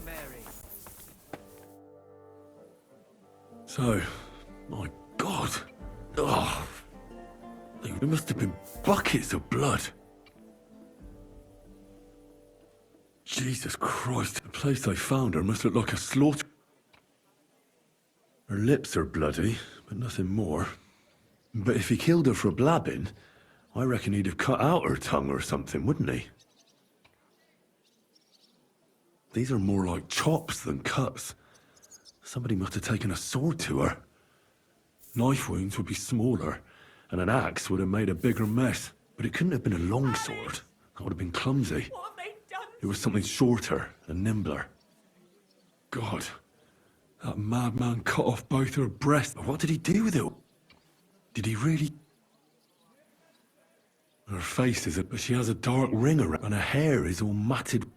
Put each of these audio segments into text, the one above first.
Mary. So, my God. Oh, there must have been buckets of blood. Jesus Christ, the place they found her must look like a slaughter. Her lips are bloody, but nothing more. But if he killed her for blabbing, I reckon he'd have cut out her tongue or something, wouldn't he? These are more like chops than cuts. Somebody must have taken a sword to her. Knife wounds would be smaller, and an axe would have made a bigger mess. But it couldn't have been a long sword. That would have been clumsy. What have they done? It was something shorter and nimbler. God, that madman cut off both her breasts. What did he do with it? Did he really? Her face is but she has a dark ring around, and her hair is all matted.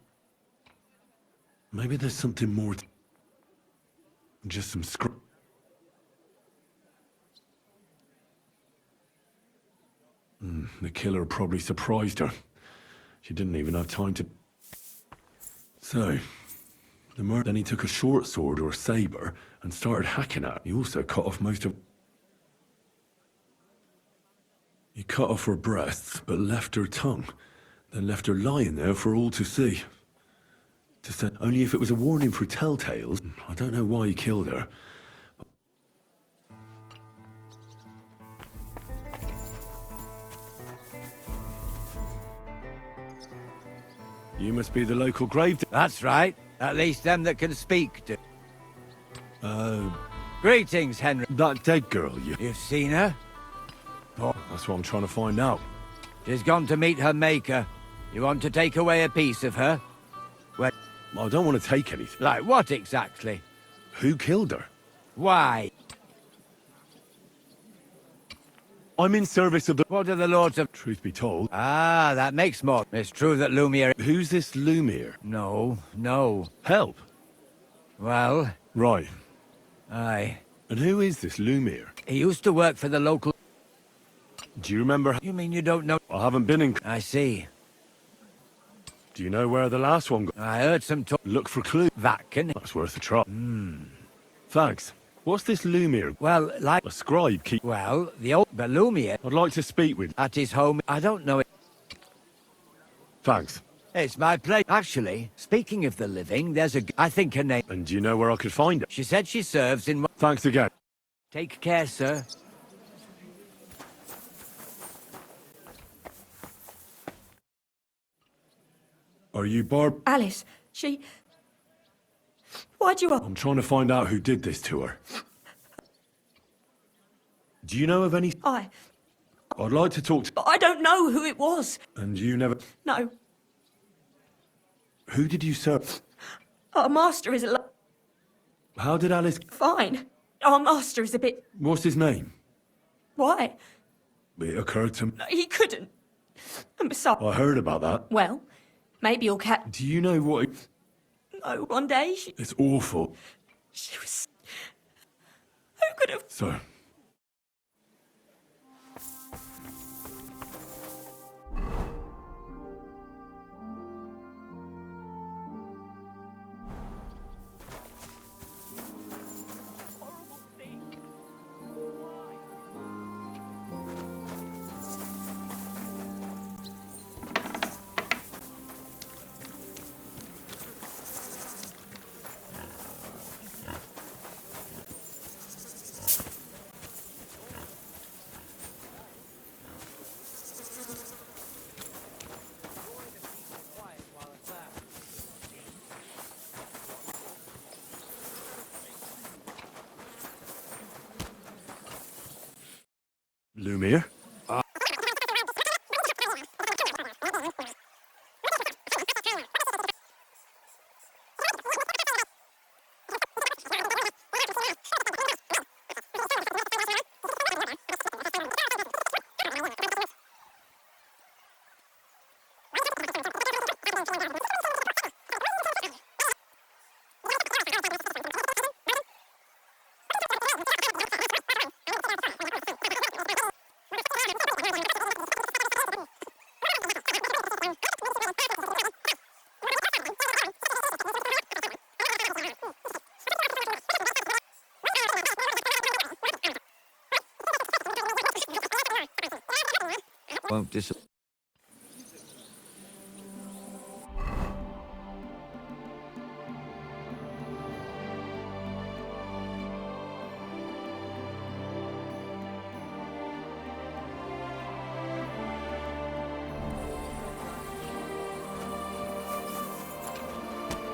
Maybe there's something more to just some the killer probably surprised her. She didn't even have time to... So, then he took a short sword or saber and started hacking at her. He also cut off most of... He cut off her breasts, but left her tongue. Then left her lying there for all to see. To say, only if it was a warning for telltales. I don't know why he killed her. You must be the local grave... That's right. At least them that can speak do. Oh, Greetings, Henry. that dead girl, You've seen her? That's what I'm trying to find out. She's gone to meet her maker. You want to take away a piece of her? Well, I don't want to take anything. like what exactly? Who killed her? Why? I'm in service of the... What are the lords of... Truth be told. Ah, that makes more. It's true that Lumiere... Who's this Lumiere? No. Help. Well... Right. Aye. And who is this Lumiere? He used to work for the local... Do you remember... You mean you don't know... I haven't been in... I see. Do you know where the last one got... I heard some talk... Look for clues. That can... That's worth a try. Thanks. What's this Lumiere? Well, like... A scribe keep... Well, the old... But Lumiere... I'd like to speak with... At his home... I don't know it... Thanks. It's my place. Actually, speaking of the living, there's a... I think her name... And do you know where I could find her? She said she serves in... Thanks again. Take care, sir. Are you Barb... Alice, she... Why'd you... I'm trying to find out who did this to her. Do you know of any... I'd like to talk to... But I don't know who it was. And you never... No. Who did you serve? Our master is How did Alice... fine. Our master is a bit... What's his name? Why? It occurred to me... He couldn't. And besides... I heard about that. Well, maybe you'll catch... Do you know what... No, one day It's awful. she was... Who could have... So... Lumiere? Won't dis-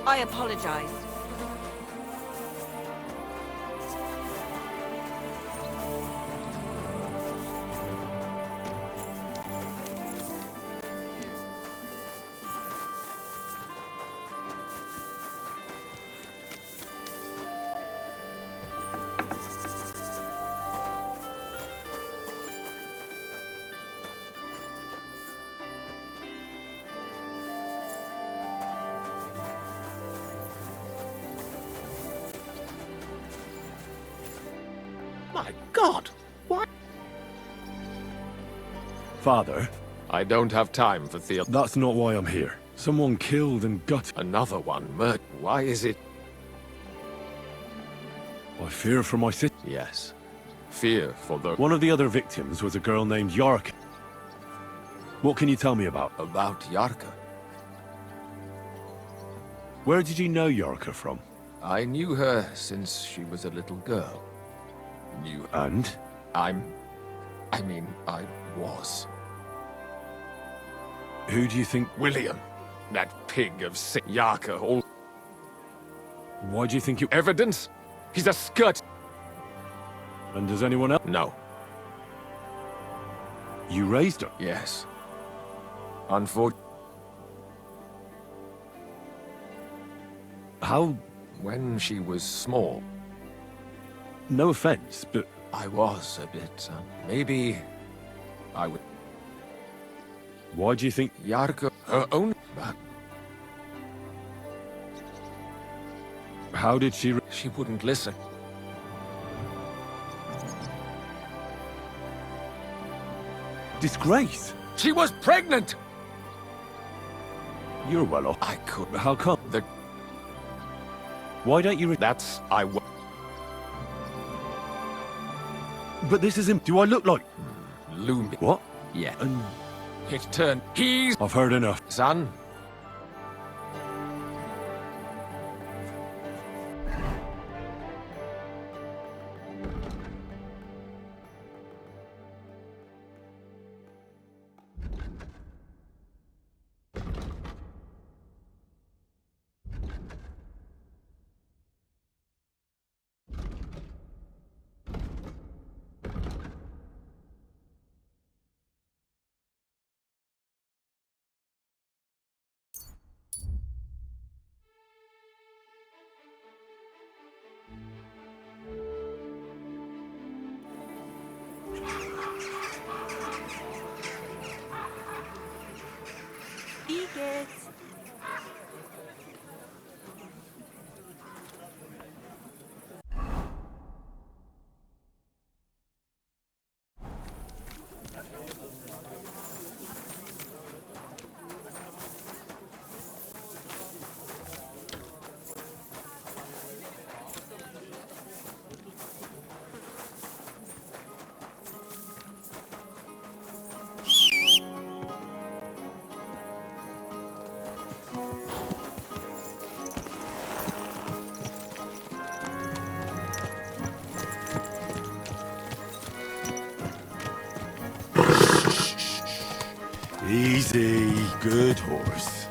I apologize. My God! What? Father, I don't have time for theater. that's not why I'm here. Someone killed and gutted. Another one murdered. Why is it? I fear for my sister. Yes. Fear for the... One of the other victims was a girl named Yark. What can you tell me about? About Yarka. Where did you know Yarka from? I knew her since she was a little girl. Knew... And? I was. Who do you think... William. That pig of sick Yarka. All Why do you think you... evidence? He's a scut. And does anyone else? No. You raised her? Yes. Unfortunately. How... When she was small, No offense, but... I was a bit, maybe I would... Why do you think... Yarka, her own... But How did she... she wouldn't listen. Disgrace? She was pregnant! You're well off. I could... How come? The... Why don't you... That's... But this isn't... Do I look like... Looming. What? Yeah. And... It turned... He's... I've heard enough. Son? Edith! Easy, good horse.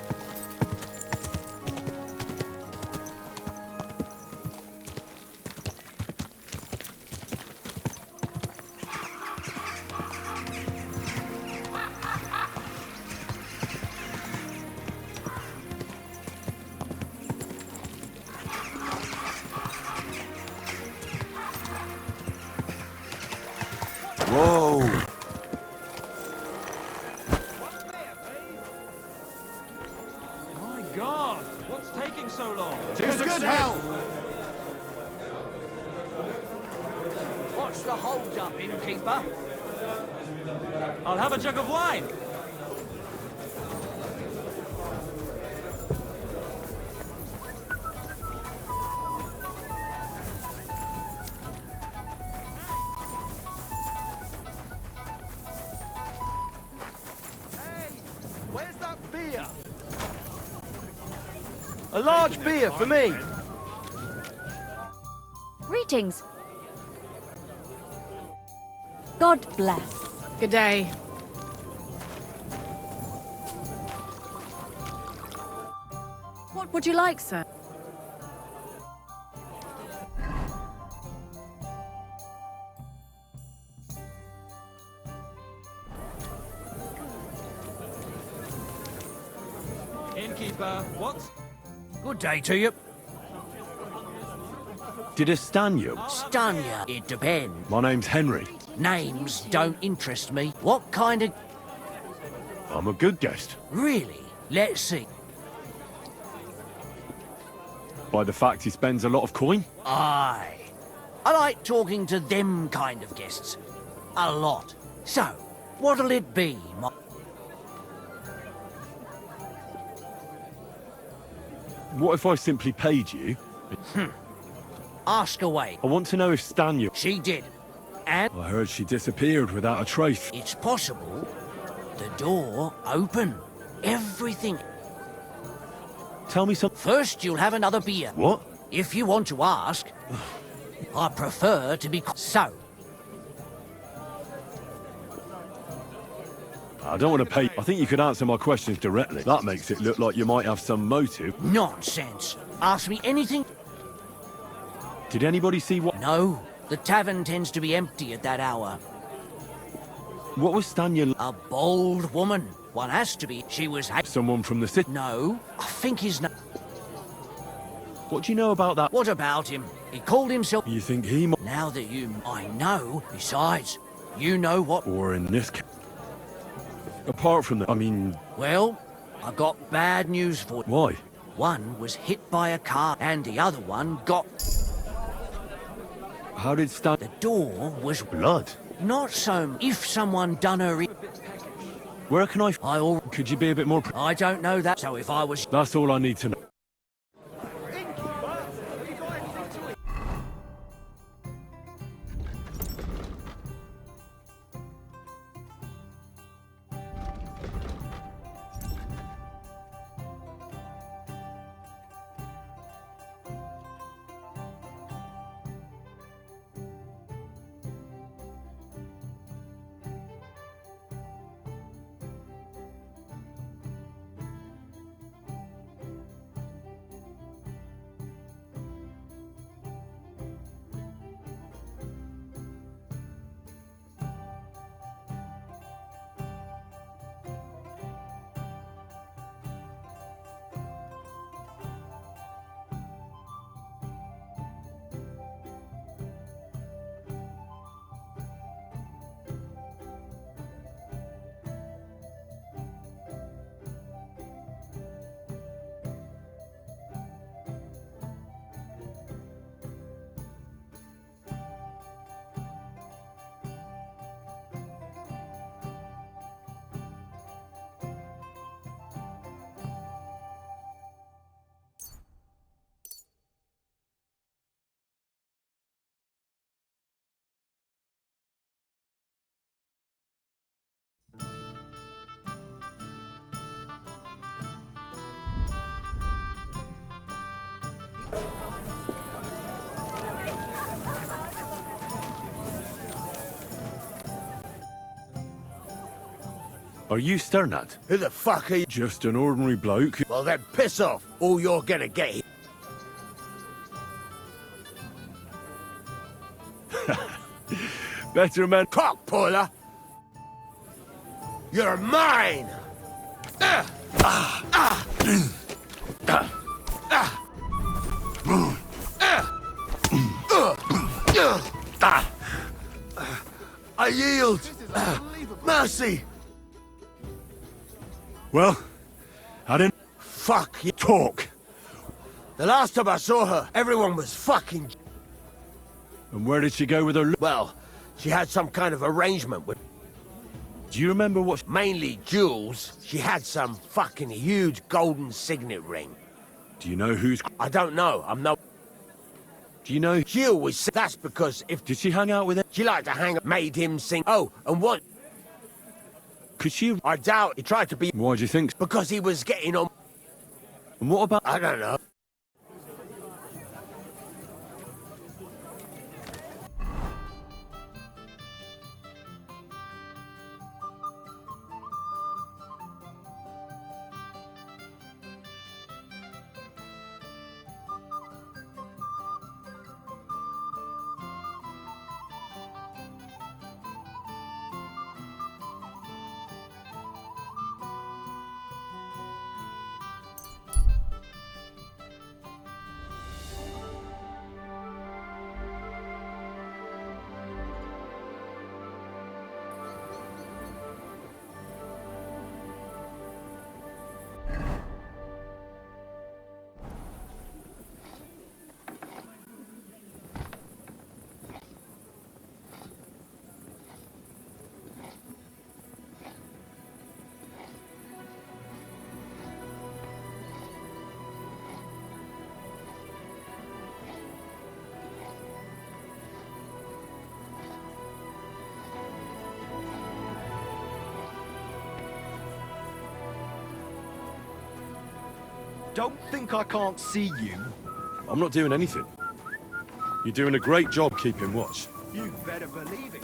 Whoa! My God! What's taking so long? To good health! What's the hold-up, innkeeper? I'll have a jug of wine. A large beer for me. Greetings. God bless. Good day. What would you like, sir? Innkeeper, what's... Good day to you. Did it stun you? Stun ya? It depends. My name's Henry. Names don't interest me. What kind of... I'm a good guest. Really? Let's see. By the fact he spends a lot of coin? Aye. I like talking to them kind of guests. A lot. So, what'll it be, my... What if I simply paid you? Ask away. I want to know if Stanya... She did. And I heard she disappeared without a trace. it's possible the door open. Everything. Tell me something. First, you'll have another beer. What? If you want to ask, I prefer to be... So, I don't want to pay. I think you could answer my questions directly. That makes it look like you might have some motive. nonsense. Ask me anything. Did anybody see what... No, the tavern tends to be empty at that hour. What was Stanya... A bold woman. One has to be. She was... Someone from the city? No, I think his name... What do you know about that? What about him? He called himself... You think he might... Now that you... I know. Besides, you know what... Or in this case... Apart from that, I mean... Well, I got bad news for you. Why? One was hit by a car, and the other one got... How did Stan... The door was... Blood? Not so... If someone done her in... Where can I... Could you be a bit more... I don't know that, so if I was... That's all I need to know. Are you staring at? Who the fuck are you? Just an ordinary bloke. Well, then piss off. All you're gonna get. Better man. Cock puller. You're mine. I yield. Mercy. Well, I didn't... Fuck you. Talk. The last time I saw her, everyone was fucking... And where did she go with her... Well, she had some kind of arrangement with... Do you remember what... Mainly jewels. She had some fucking huge golden signet ring. Do you know who's... I don't know. I'm no... Do you know... She always said that's because if... Did she hang out with him? She liked to hang... Made him sing... Oh, and what... Could she... I doubt he tried to be... Why do you think... Because he was getting on... And what about... I don't know. Don't think I can't see you. I'm not doing anything. You're doing a great job keeping watch. You better believe it.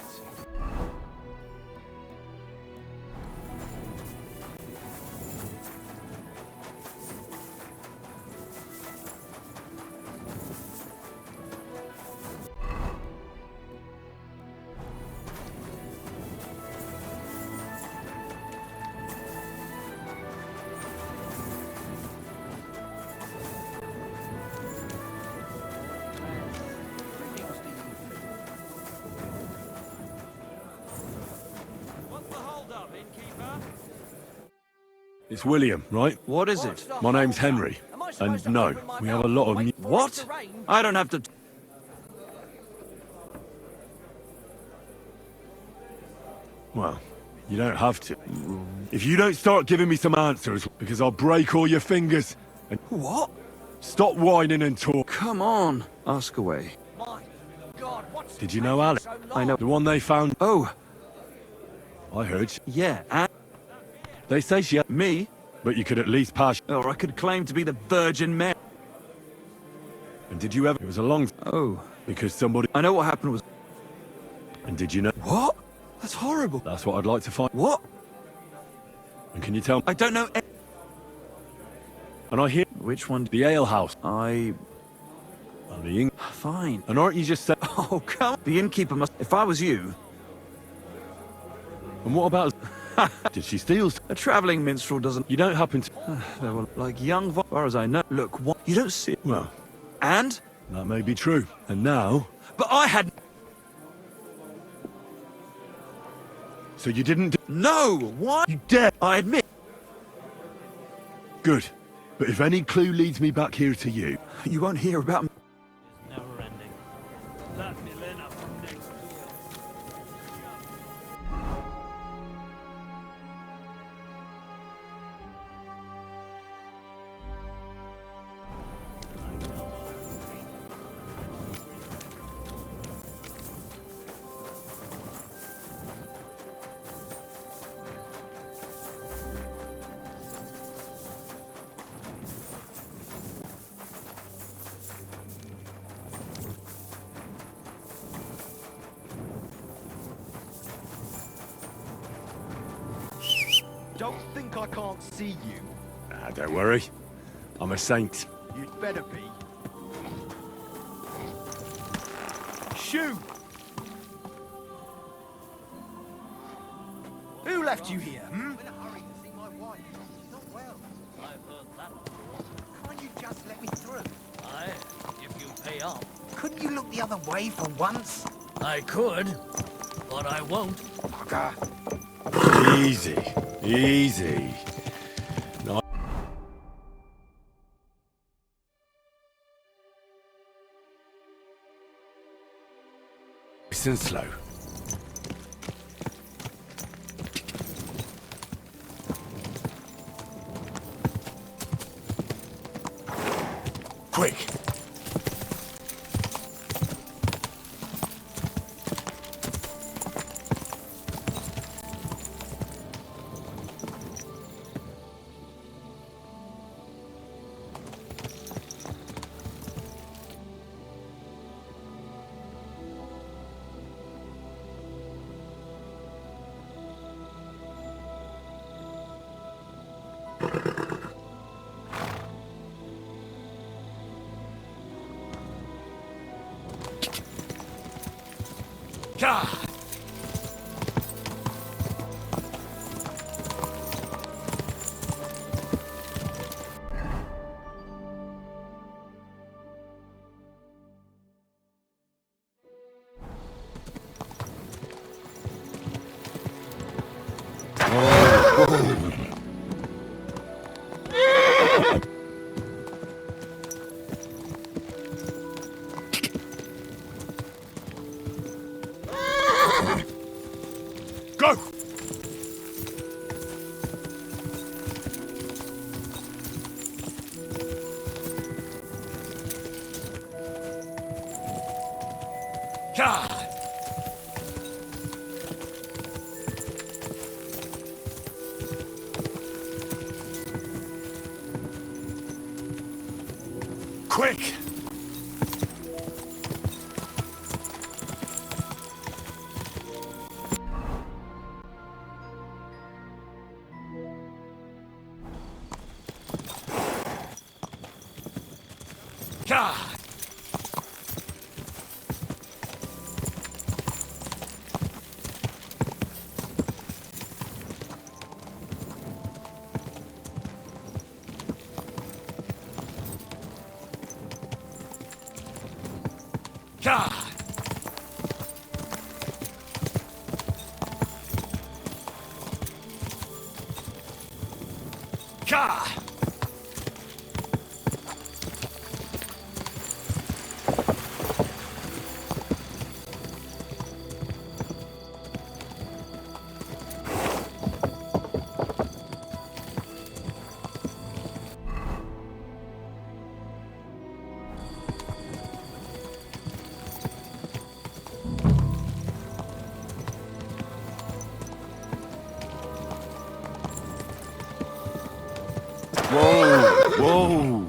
What's the hold-up, innkeeper? It's William, right? What is it? My name's Henry. And no, we have a lot of new... What? I don't have to... Well, you don't have to. If you don't start giving me some answers, because I'll break all your fingers. And What? stop whining and talk. Come on. Ask away. My God, what's Did you know Alex? I know. The one they found? Oh, I heard. yeah, and They say she had... me? But you could at least pass... Or I could claim to be the Virgin Mary. And did you ever... It was a long... Oh, Because somebody... I know what happened was... And did you know... What? That's horrible. That's what I'd like to find. What? And can you tell me... I don't know... And I hear... Which one? The ale house. I... And the inn... Fine. And aren't you just saying... Oh, come on. The innkeeper must... If I was you... And what about... Did she steal... A travelling minstrel doesn't... You don't happen to... They were like young... As far as I know. Look, what? You don't see... Well, And? that may be true. And now... But I had... So you didn't... No! What? You dare... I admit... Good. But if any clue leads me back here to you... You won't hear about me. Never ending. That Milena from next door. Don't think I can't see you. Ah, don't worry. I'm a saint. You'd better be. Shoot! Who left you here, hmm? Can't you just let me through? Aye, if you pay up. Couldn't you look the other way for once? I could, but I won't. Bugger. Easy. Easy. Nice and slow. Quick. God. Go! God! Quick! God! God! God! Whoa! Whoa!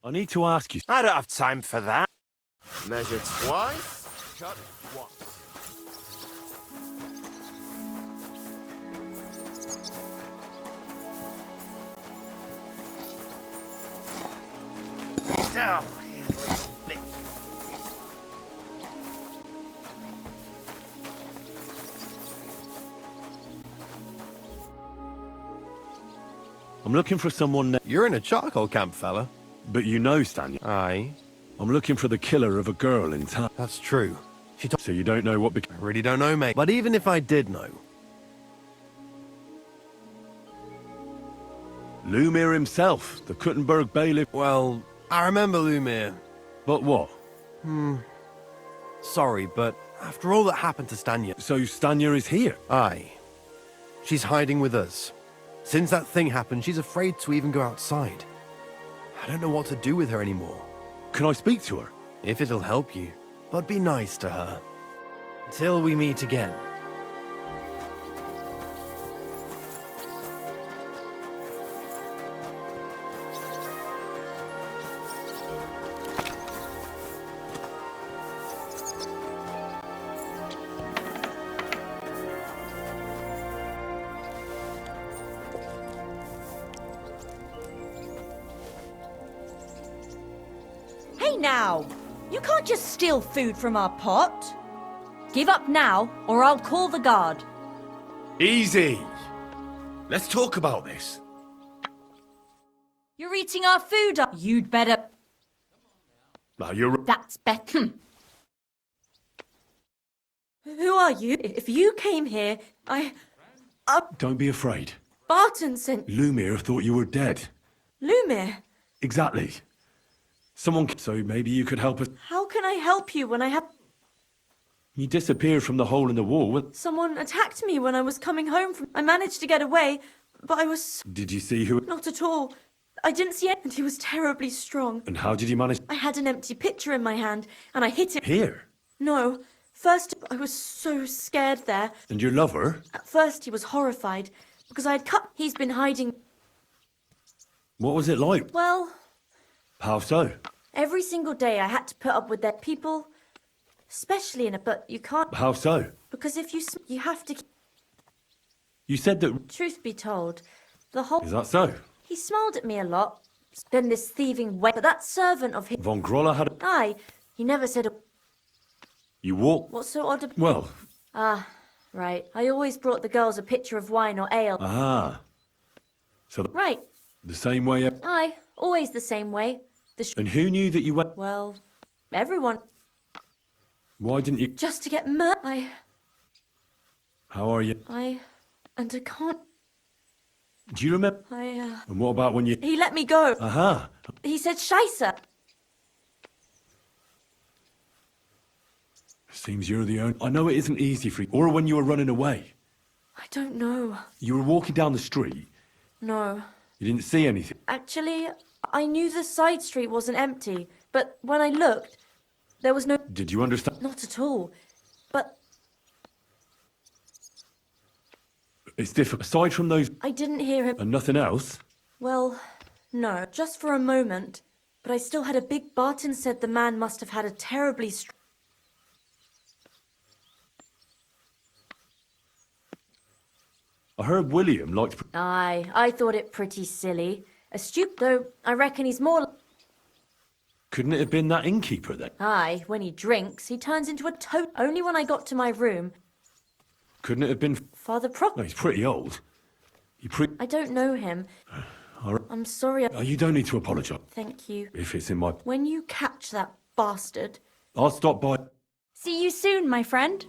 I need to ask you. I don't have time for that. Measure twice, cut once. Down. I'm looking for someone. You're in a charcoal camp, fella. But you know, Stanya. Aye. I'm looking for the killer of a girl in town. That's true. So you don't know what I really don't know, mate. But even if I did know... Lumir himself, the Kuttenberg bailiff. Well, I remember Lumir. But what? Sorry, but after all that happened to Stanya... So Stanya is here? Aye. She's hiding with us. Since that thing happened, she's afraid to even go outside. I don't know what to do with her anymore. Can I speak to her? If it'll help you. But be nice to her. Until we meet again. Hey now! You can't just steal food from our pot. Give up now, or I'll call the guard. Easy. Let's talk about this. You're eating our food up. You'd better... Now you're... That's better. Who are you? If you came here, Don't be afraid. Barton sent Lumir thought you were dead. Lumir. Exactly. Someone... So maybe you could help us... How can I help you when I have... You disappeared from the hole in the wall. Someone attacked me when I was coming home from... I managed to get away, but I was... Did you see who... Not at all. I didn't see it, and he was terribly strong. And how did you manage? I had an empty pitcher in my hand, and I hit it. Here? No. First, I was so scared there. And your lover? At first, he was horrified, because I had cut. He's been hiding. What was it like? Well, How so? every single day I had to put up with their people, especially in a. But you can't, How so? because if you have to. You said that... Truth be told, the whole. Is that so? He smiled at me a lot. Then this thieving but that servant of his. Von Groller had a... Aye, he never said a. You walk... What's so odd about. Well... Ah, right. I always brought the girls a pitcher of wine or ale. Ah. So Right. the same way... Aye, always the same way. And who knew that you went... Well, everyone. Why didn't you... Just to get How are you? And I can't. Do you remember? And what about when you... He let me go. Aha. He said Scheisse. Seems you're the only... I know it isn't easy for you. Or when you were running away. I don't know. You were walking down the street. No. You didn't see anything. Actually, I knew the side street wasn't empty, but when I looked, there was no. Did you understand? Not at all. But It's different. Aside from those... I didn't hear him. And nothing else? Well, no, just for a moment. But I still had a big. Barton said the man must have had a terribly. I heard William liked... Aye, I thought it pretty silly. Astute, though, I reckon he's more. Couldn't it have been that innkeeper then? Aye, when he drinks, he turns into a toad. Only when I got to my room. Couldn't it have been... Father Proc. No, he's pretty old. I don't know him. All right. I'm sorry. You don't need to apologise. Thank you. If it's in my... When you catch that bastard. I'll stop by... See you soon, my friend.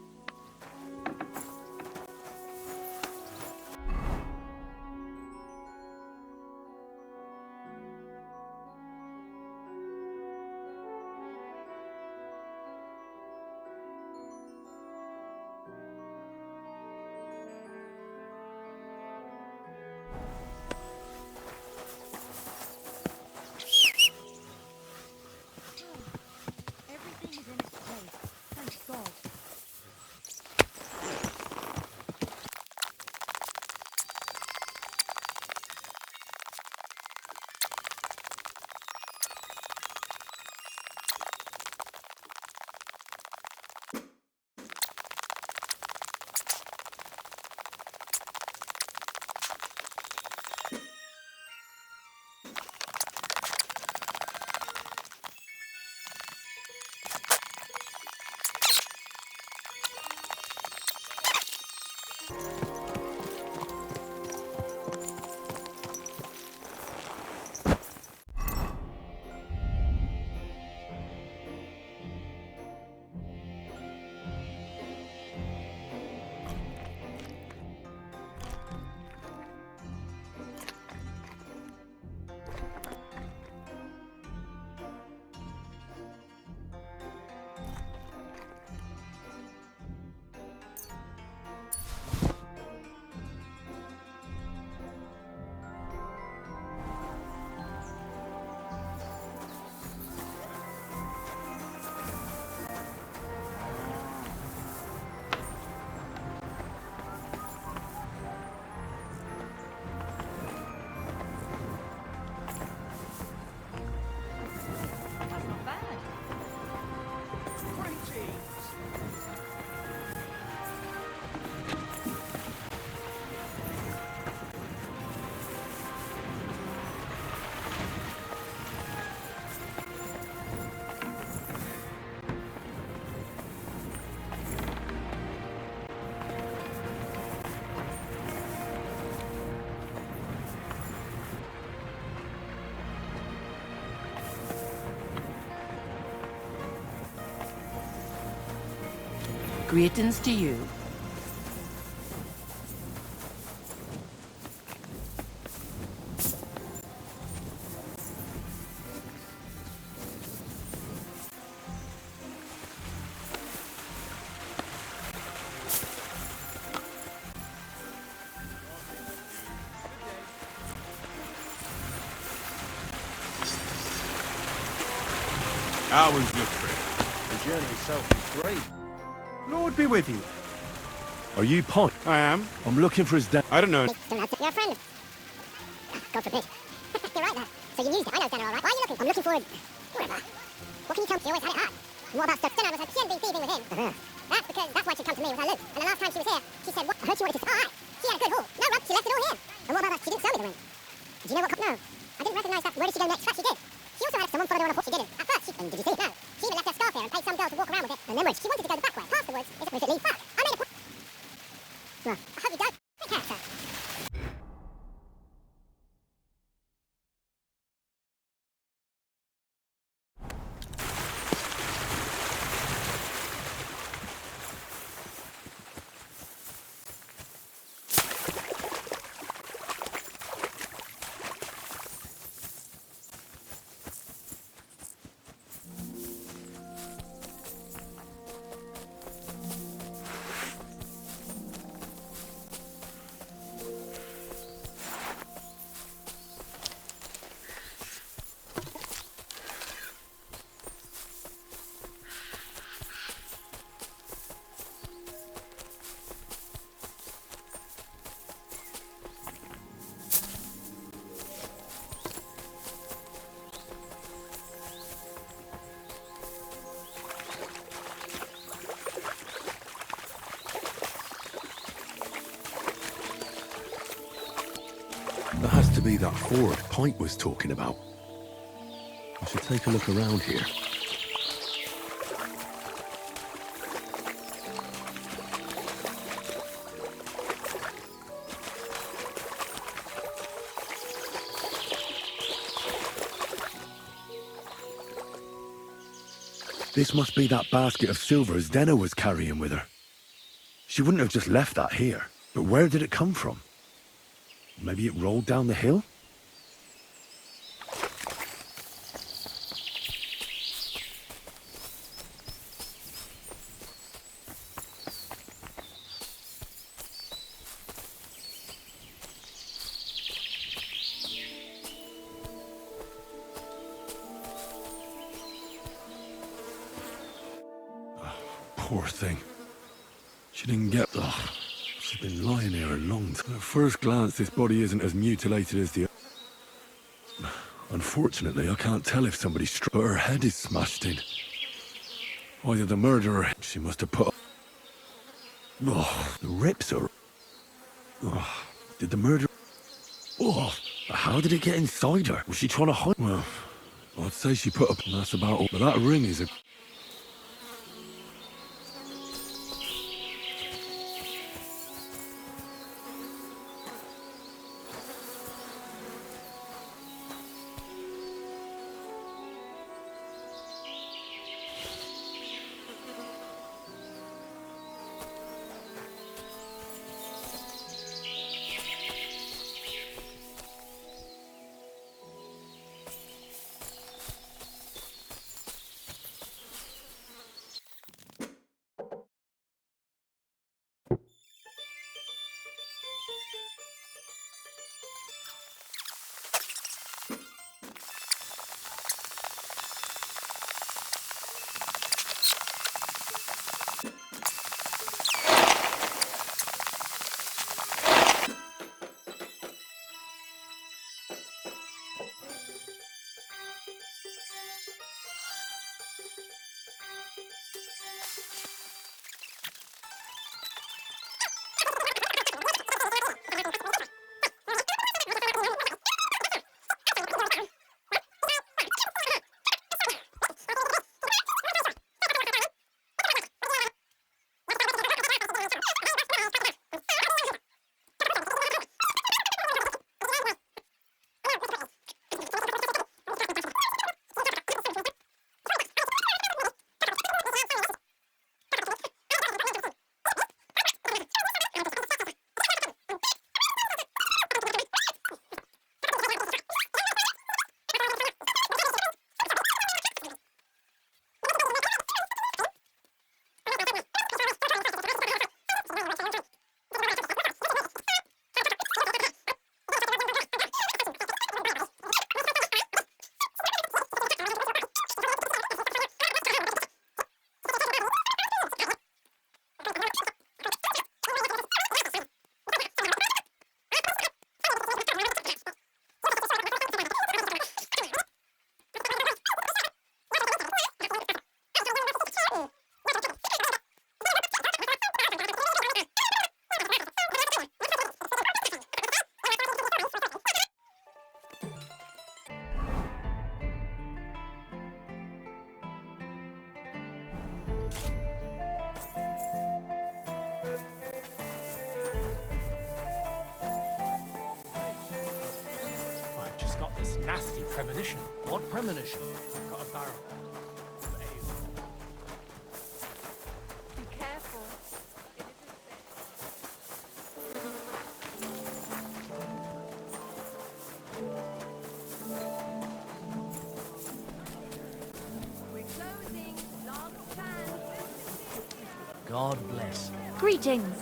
Greetings to you. How was your trip? The journey itself was great. Lord be with you. Are you Pine? I am. I'm looking for his dad. I don't know. You're a friend. God forbid. You're right there. So you used it. I know Dana, all right. Why are you looking? I'm looking for... Whatever. What can you tell me? She always had it hard. What about stuff? Dana was like, she hadn't been thieving with him. That's why she come to me with her loot. And the last time she was here, she said, what? I heard she wanted to... Oh, right. She had a good haul. No, Rob, she left it all here. And what about that? She didn't sell me the ring. Do you know what... No. I didn't recognise that. Where did she go next? Fact, she did. She also had someone follow her on a horse. She didn't. At first, she... And did you see it? No. She even left her scarf here and paid some girl to walk around with it. And then when she wanted to go the back way, past the woods, is a proof it leads back. I made a... Well, I hope you don't. Great character. That has to be that ford Pike was talking about. I should take a look around here. This must be that basket of silver Zdena was carrying with her. She wouldn't have just left that here. But where did it come from? Maybe it rolled down the hill? Poor thing. She didn't get... Ugh. She's been lying here a long time. At first glance, this body isn't as mutilated as the... Unfortunately, I can't tell if somebody struck, but her head is smashed in. Either the murderer... She must have put... Oh, the rips are... Oh, did the murderer... Oh, how did it get inside her? Was she trying to hide? Well, I'd say she put up... That's about all. But that ring is a... got this nasty premonition. What premonition? I've got a barrel. Be careful. God bless. Greetings.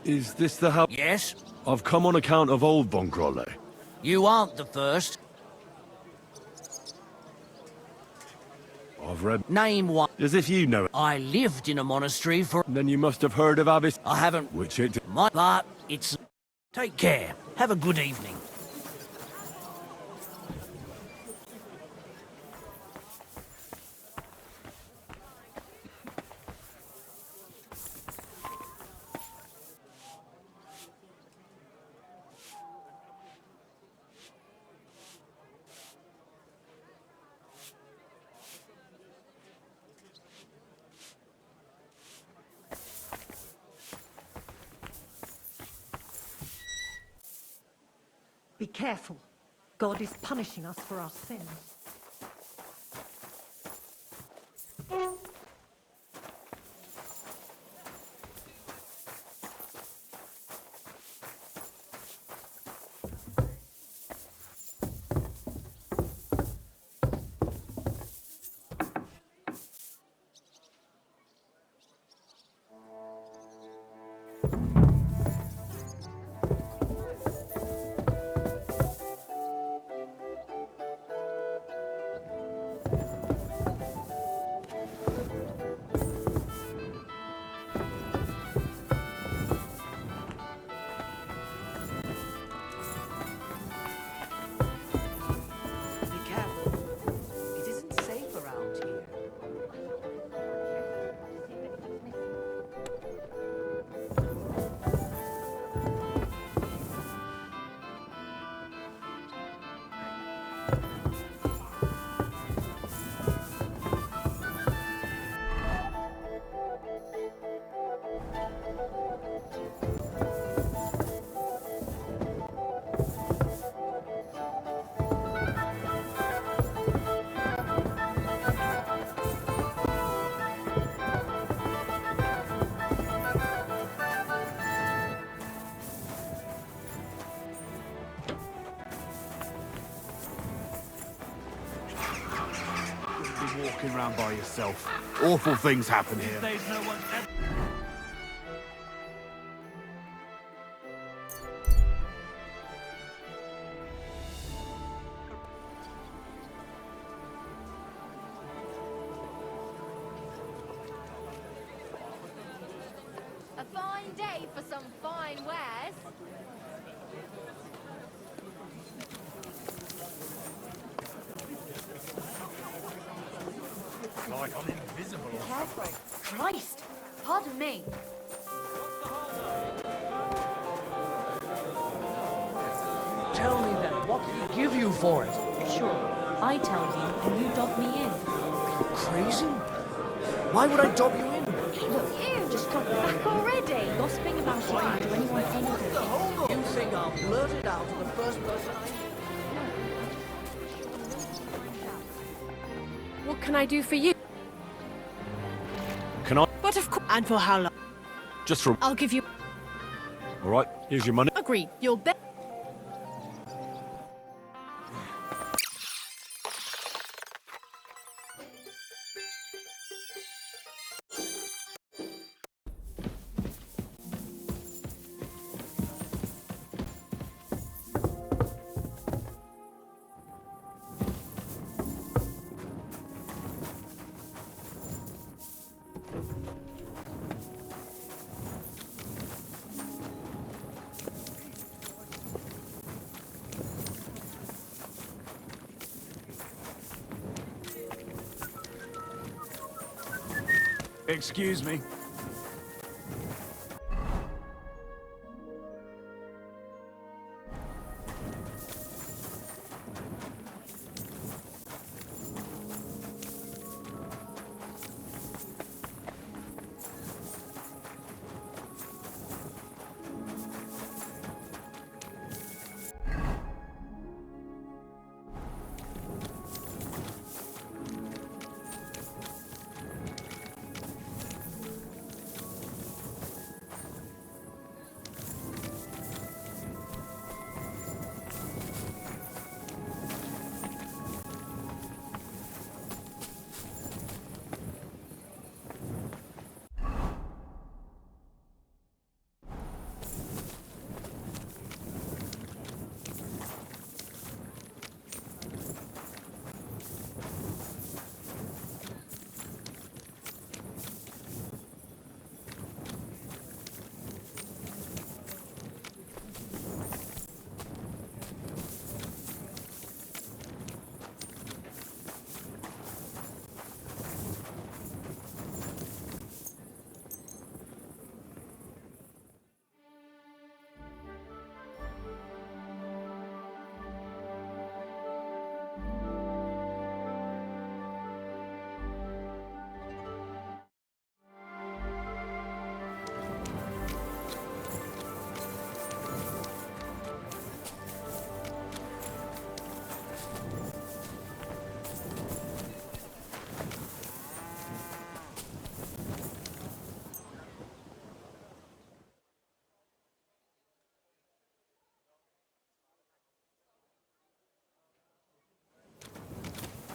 Is this the house? Yes? I've come on account of old Von Grolle. You aren't the first. I've read... Name one. As if you know it. I lived in a monastery for... Then you must have heard of Abbess... I haven't... Which it... But it's... Take care. Have a good evening. Be careful. God is punishing us for our sins. Walking around by yourself. Awful things happen here. A fine day for some fine wares. Like I'm invisible or Careful. Christ. Pardon me. Tell me then, what did he give you for it? Sure. I tell you, and you dob me in. Crazy? Why would I dob you in? Look, you just got back already. Gossiping about it won't do anyone any good. You think I'll blurt it out to the first person I... What can I do for you? Can I? But of course. And for how long? Just for... I'll give you... All right, here's your money. Agreed. You'll bet. Excuse me.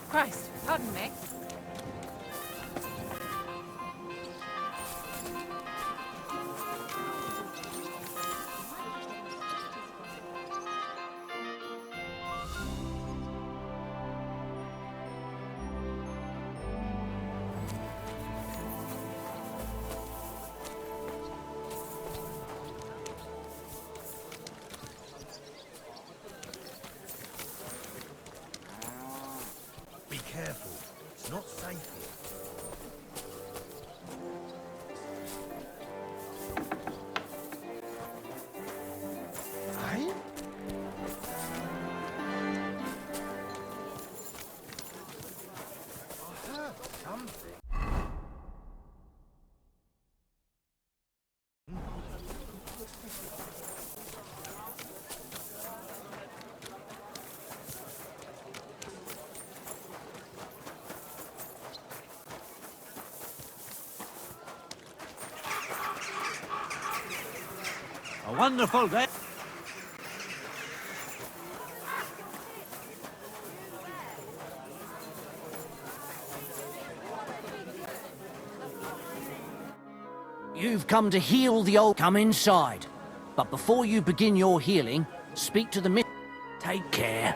Christ, pardon me. Be careful. It's not safe here. Eh? I heard something. A wonderful day. You've come to heal the old. Come inside. But before you begin your healing, speak to the miss. Take care.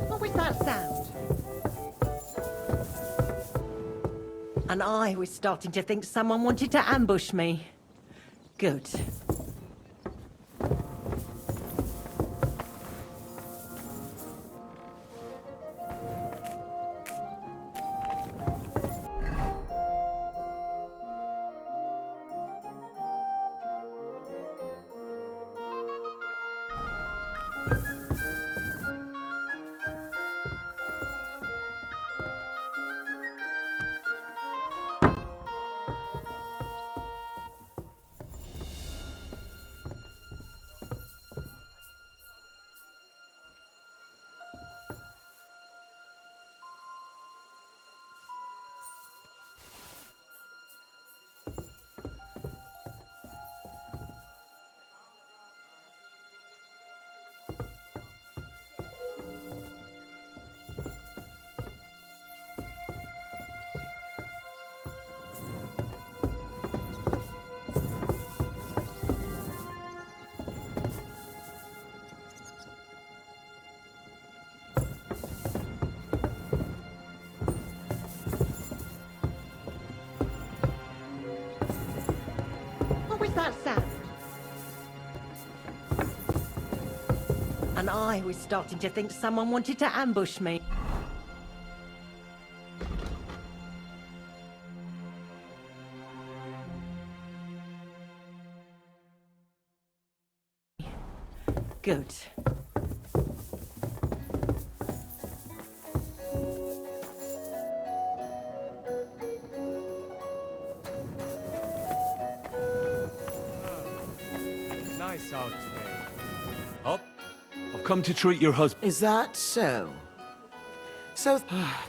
What was that sound? And I was starting to think someone wanted to ambush me. Good. What was that sound? And I was starting to think someone wanted to ambush me. Good. Nice out today. Up. I've come to treat your husband. Is that so? So,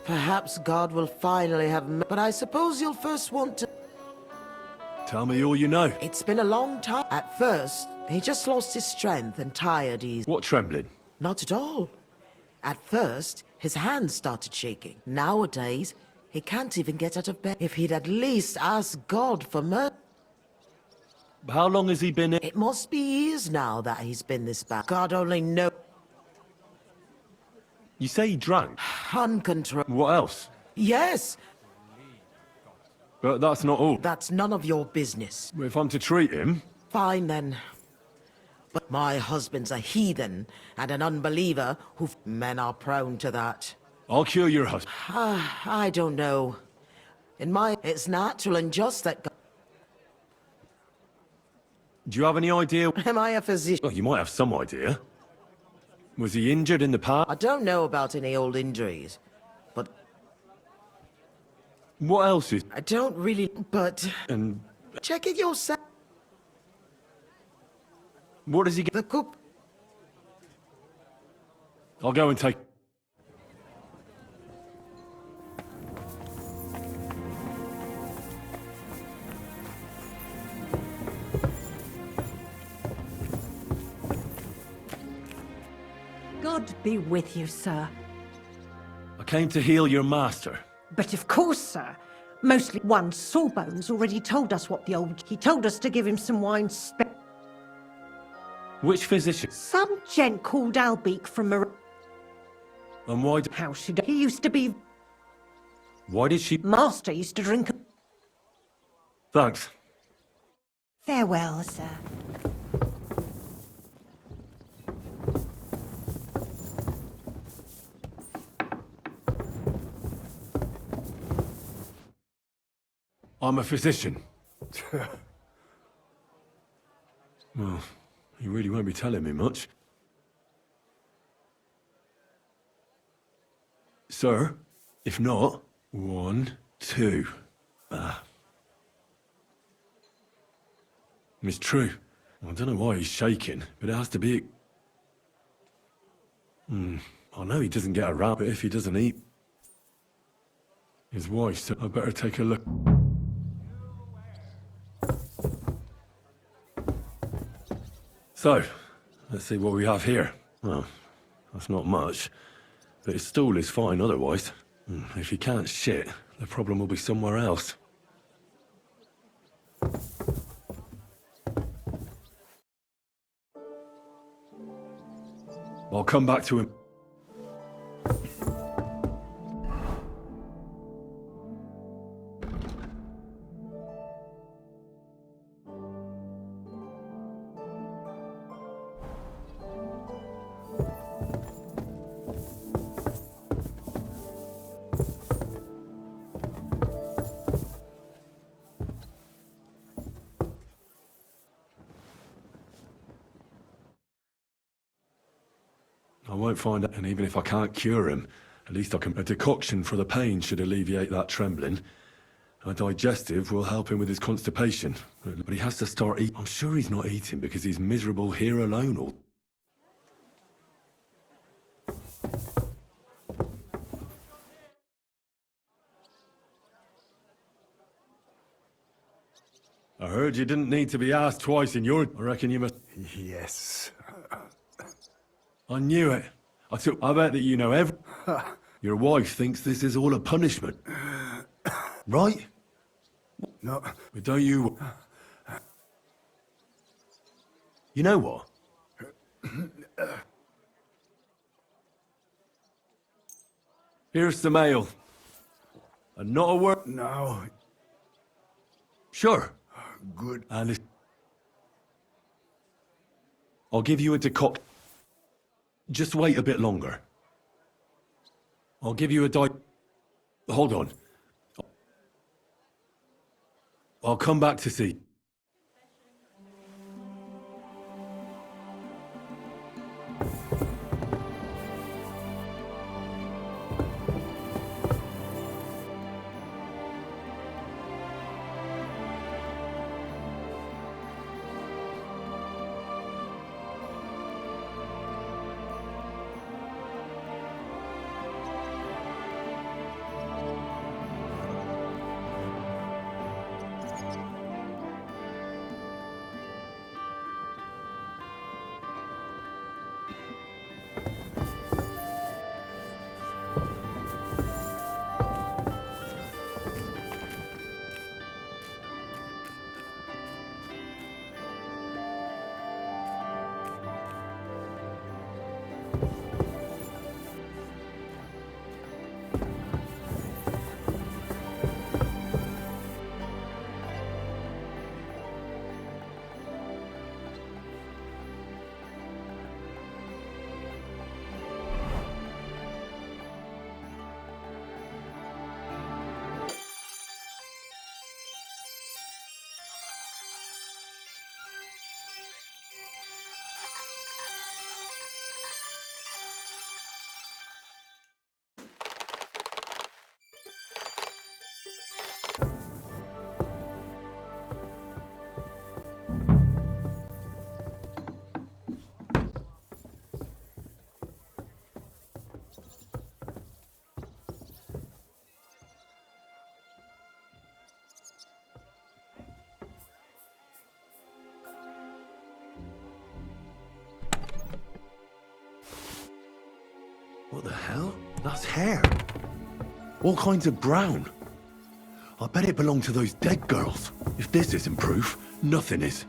perhaps God will finally have... But I suppose you'll first want to... Tell me all you know. It's been a long time. At first, he just lost his strength and tired easily. What trembling? Not at all. At first, his hands started shaking. Nowadays, he can't even get out of bed. If he'd at least ask God for mercy. How long has he been in? It must be years now that he's been this bad. God only knows. You say he drank? Uncontrolled. What else? Yes! But that's not all. That's none of your business. If I'm to treat him... Fine then. But my husband's a heathen and an unbeliever who... Men are prone to that. I'll cure your husband. I don't know. It's natural and just that... Do you have any idea? Am I a physician? Well, you might have some idea. Was he injured in the past? I don't know about any old injuries, but... What else is... I don't really... But... And... Check it yourself. What does he get? The cook... I'll go and take... God be with you, sir. I came to heal your master. But of course, sir. Mostly one Sawbones already told us what the old... He told us to give him some wine Which physician? Some gent called Albeek from And why... How should he used to be... Why did she... Master used to drink... Thanks. Farewell, sir. I'm a physician. Well, you really won't be telling me much. Sir, if not, 1, 2. It's true. I don't know why he's shaking, but it has to be... I know he doesn't get around, but if he doesn't eat... His wife said I better take a look. So, let's see what we have here. Well, that's not much, but his stool is fine otherwise. If he can't shit, the problem will be somewhere else. I'll come back to him. I won't find out, and even if I can't cure him, at least I can... A decoction for the pain should alleviate that trembling. A digestive will help him with his constipation. But he has to start eating. I'm sure he's not eating because he's miserable here alone all... I heard you didn't need to be asked twice in your... I reckon you must... Yes. I knew it. I bet that you know every... Your wife thinks this is all a punishment. Right? No. But don't you... You know what? Here's the mail. And not a word... No. Sure. Good. And it's... I'll give you a decoction. Just wait a bit longer. I'll give you a Hold on. I'll come back to see. What the hell? That's hair. All kinds of brown. I bet it belonged to those dead girls. If this isn't proof, nothing is.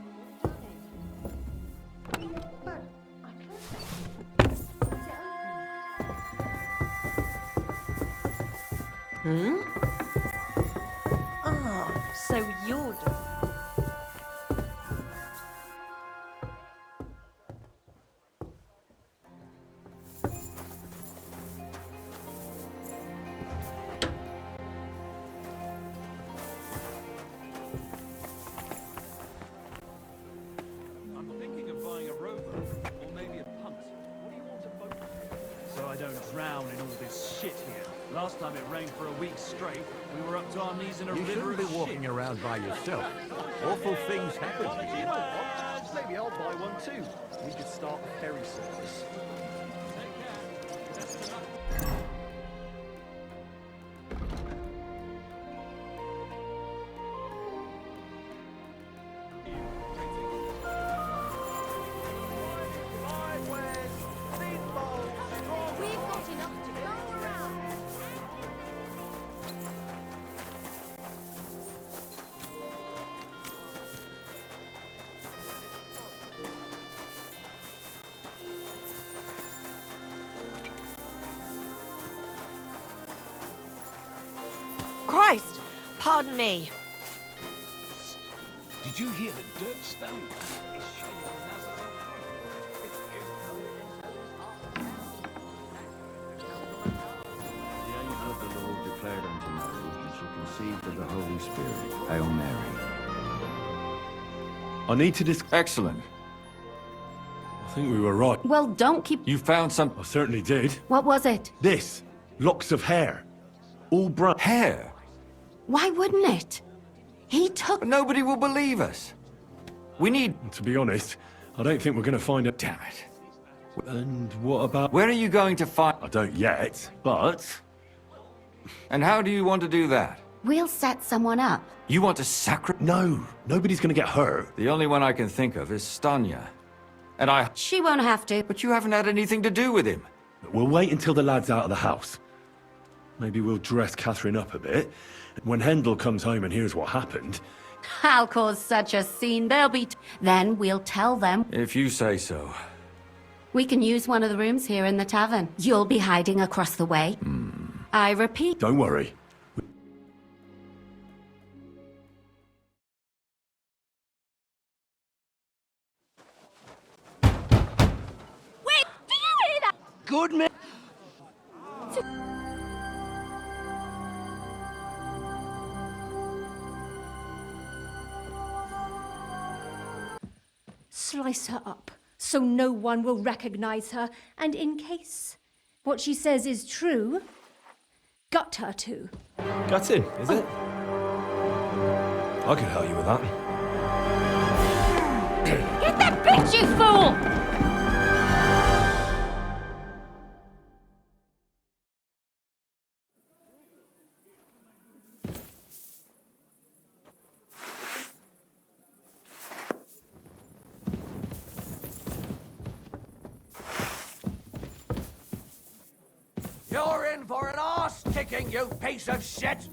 Hmm? Ah, so you're doing. I'm thinking of buying a rowboat, or maybe a punt. What do you want a boat for? So I don't drown in all this shit here. Last time it rained for a week straight, we were up to our knees in a You river shouldn't of be walking shit. around by yourself. Awful things happen. You know what? Maybe I'll buy one too. We could start a ferry service. We've got enough to go around. Christ! Pardon me. Did you hear the dirt stamp? The angel of the Lord declared unto Mary that she conceived of the Holy Spirit. Hail Mary. I need to Excellent. I think we were right. Well, don't keep... You found some... I certainly did. What was it? This. Locks of hair. All brown. Hair? Why wouldn't it? He took... But nobody will believe us. We need... To be honest, I don't think we're going to find it. Damn it. And what about... Where are you going to find... I don't yet, but... And how do you want to do that? We'll set someone up. You want to sacrifice... No, nobody's going to get hurt. The only one I can think of is Stanya. And I... She won't have to. But you haven't had anything to do with him. We'll wait until the lad's out of the house. Maybe we'll dress Catherine up a bit. When Hendel comes home and hears what happened... I'll cause such a scene, they'll be... Then we'll tell them. If you say so. We can use one of the rooms here in the tavern. You'll be hiding across the way. I repeat... Don't worry. Wait, do you hear that? Good man. Slice her up, so no one will recognize her, and in case what she says is true, gut her too. Gutting, is it? I could help you with that. Get that bitch, you fool! You're in for an arse-kicking, you piece of shit!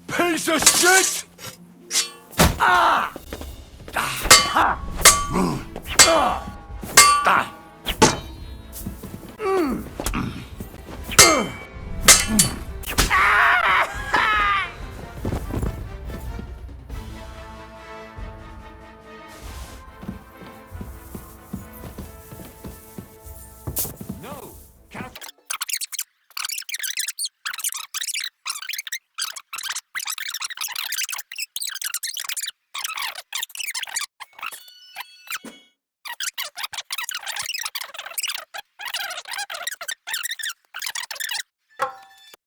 Piece of shit! Ah! Ah! Ah!